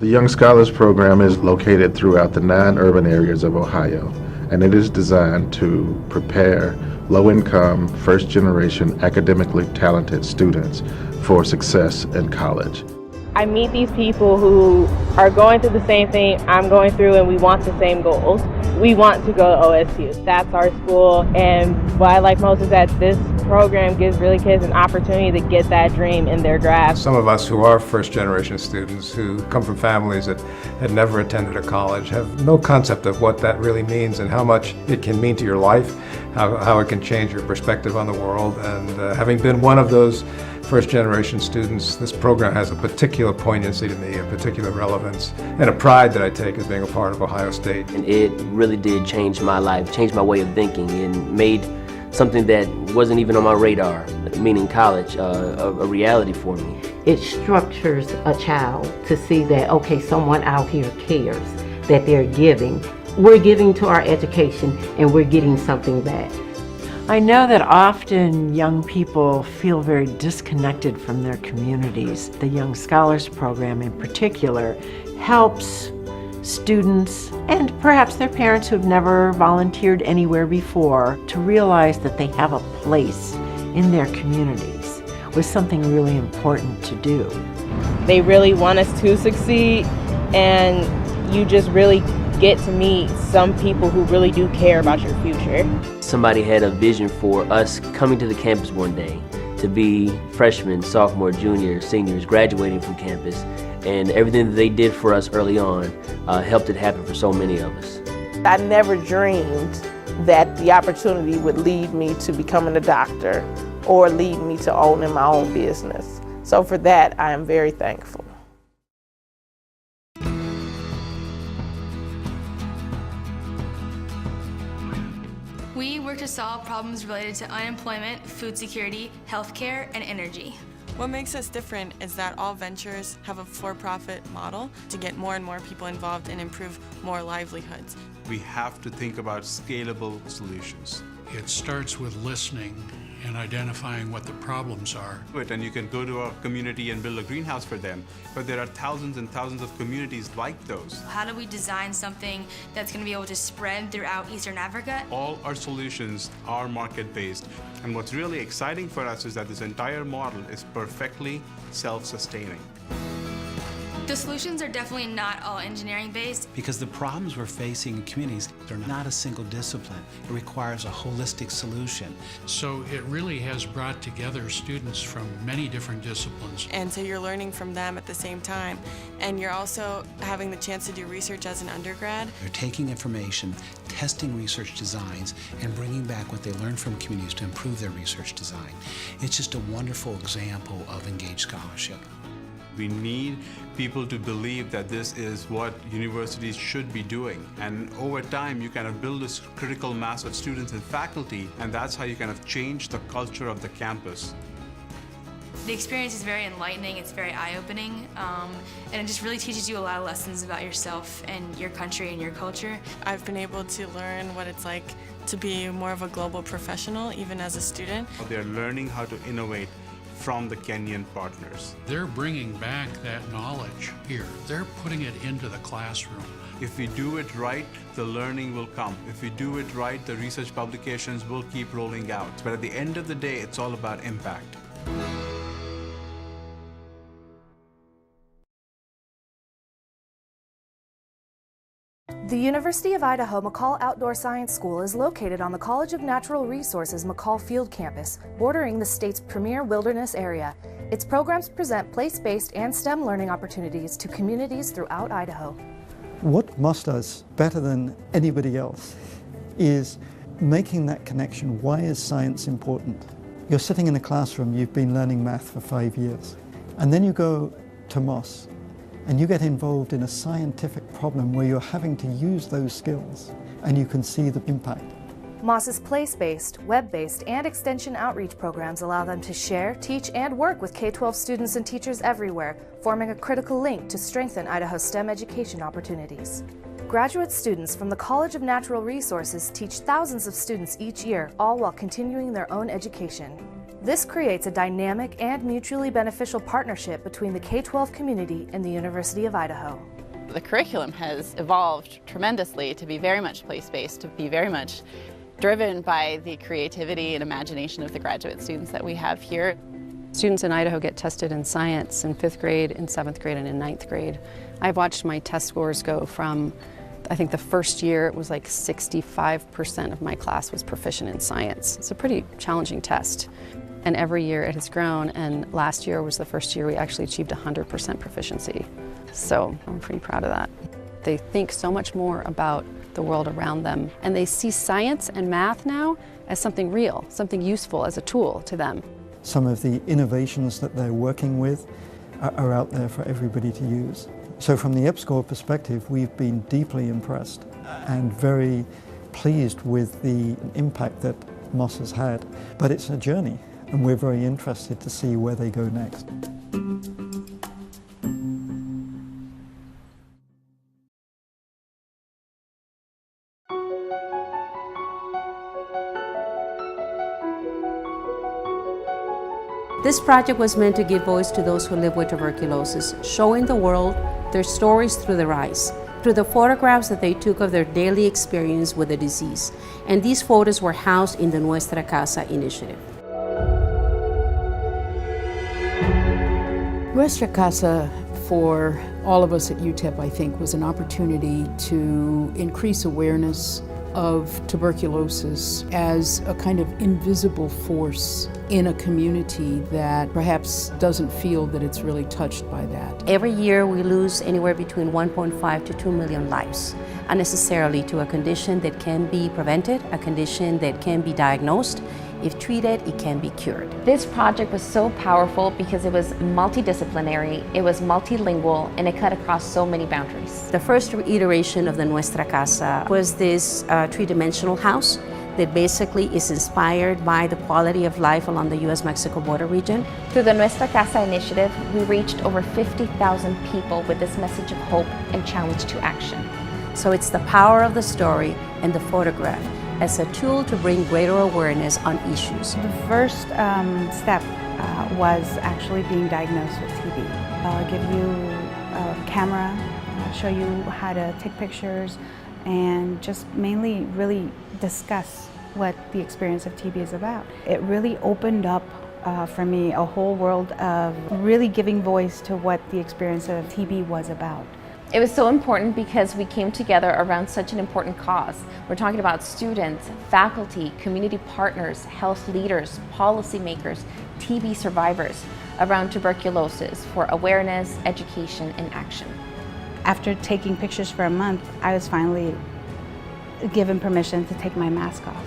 The Young Scholars Program is located throughout the 9 urban areas of Ohio, and it is designed to prepare low-income, first-generation, academically talented students for success in college. I meet these people who are going through the same thing I'm going through, and we want the same goals. We want to go to OSU. That's our school, and what I like most is that this program gives really kids an opportunity to get that dream in their grasp. Some of us who are first-generation students who come from families that had never attended a college have no concept of what that really means and how much it can mean to your life, how it can change your perspective on the world. And having been one of those first-generation students, this program has a particular poignancy to me, a particular relevance, and a pride that I take as being a part of Ohio State. And it really did change my life, change my way of thinking, and made something that wasn't even on my radar, meaning college, a reality for me. It structures a child to see that, okay, someone out here cares, that they're giving. We're giving to our education and we're getting something back. I know that often young people feel very disconnected from their communities. The Young Scholars Program in particular helps students and perhaps their parents who have never volunteered anywhere before to realize that they have a place in their communities with something really important to do. They really want us to succeed, and you just really get to meet some people who really do care about your future. Somebody had a vision for us coming to the campus one day, to be freshmen, sophomore, juniors, seniors, graduating from campus, and everything that they did for us early on helped it happen for so many of us. I never dreamed that the opportunity would lead me to becoming a doctor or lead me to owning my own business. So for that, I am very thankful. We work to solve problems related to unemployment, food security, healthcare, and energy. What makes us different is that all ventures have a for-profit model to get more and more people involved and improve more livelihoods. We have to think about scalable solutions. It starts with listening and identifying what the problems are. And you can go to a community and build a greenhouse for them, but there are thousands and thousands of communities like those. How do we design something that's going to be able to spread throughout Eastern Africa? All our solutions are market-based, and what's really exciting for us is that this entire model is perfectly self-sustaining. The solutions are definitely not all engineering-based. Because the problems we're facing in communities are not a single discipline. It requires a holistic solution. So it really has brought together students from many different disciplines. And so you're learning from them at the same time. And you're also having the chance to do research as an undergrad. They're taking information, testing research designs, and bringing back what they learned from communities to improve their research design. It's just a wonderful example of engaged scholarship. We need people to believe that this is what universities should be doing. And over time, you kind of build this critical mass of students and faculty, and that's how you kind of change the culture of the campus. The experience is very enlightening, it's very eye-opening, and it just really teaches you a lot of lessons about yourself and your country and your culture. I've been able to learn what it's like to be more of a global professional, even as a student. They're learning how to innovate from the Kenyan partners. They're bringing back that knowledge here. They're putting it into the classroom. If we do it right, the learning will come. If we do it right, the research publications will keep rolling out. But at the end of the day, it's all about impact. The University of Idaho McCall Outdoor Science School is located on the College of Natural Resources McCall Field campus, bordering the state's premier wilderness area. Its programs present place-based and STEM learning opportunities to communities throughout Idaho. What musters better than anybody else is making that connection. Why is science important? You're sitting in a classroom, you've been learning math for 5 years, and then you go to Moss and you get involved in a scientific problem where you're having to use those skills and you can see the impact. Moss's place-based, web-based, and extension outreach programs allow them to share, teach, and work with K-12 students and teachers everywhere, forming a critical link to strengthen Idaho's STEM education opportunities. Graduate students from the College of Natural Resources teach thousands of students each year, all while continuing their own education. This creates a dynamic and mutually beneficial partnership between the K-12 community and the University of Idaho. The curriculum has evolved tremendously to be very much place-based, to be very much driven by the creativity and imagination of the graduate students that we have here. Students in Idaho get tested in science in 5th grade, in 7th grade, and in 9th grade. I've watched my test scores go from, I think the first year it was like 65% of my class was proficient in science. It's a pretty challenging test. And every year it has grown, and last year was the first year we actually achieved 100% proficiency. So I'm pretty proud of that. They think so much more about the world around them, and they see science and math now as something real, something useful, as a tool to them. Some of the innovations that they're working with are out there for everybody to use. So from the EPSCoR perspective, we've been deeply impressed and very pleased with the impact that Moss has had. But it's a journey, and we're very interested to see where they go next. This project was meant to give voice to those who live with tuberculosis, showing the world their stories through their eyes, through the photographs that they took of their daily experience with the disease. And these photos were housed in the Nuestra Casa initiative. Nuestra Casa, for all of us at UTEP, I think, was an opportunity to increase awareness of tuberculosis as a kind of invisible force in a community that perhaps doesn't feel that it's really touched by that. Every year we lose anywhere between 1.5 to 2 million lives, unnecessarily, to a condition that can be prevented, a condition that can be diagnosed. If treated, it can be cured. This project was so powerful because it was multidisciplinary, it was multilingual, and it cut across so many boundaries. The first iteration of the Nuestra Casa was this three-dimensional house that basically is inspired by the quality of life along the U.S.-Mexico border region. Through the Nuestra Casa initiative, we reached over 50,000 people with this message of hope and challenge to action. So it's the power of the story and the photograph as a tool to bring greater awareness on issues. The first step was actually being diagnosed with TB. I'll give you a camera, show you how to take pictures, and just mainly really discuss what the experience of TB is about. It really opened up for me a whole world of really giving voice to what the experience of TB was about. It was so important because we came together around such an important cause. We're talking about students, faculty, community partners, health leaders, policymakers, TB survivors around tuberculosis for awareness, education, and action. After taking pictures for a month, I was finally given permission to take my mask off.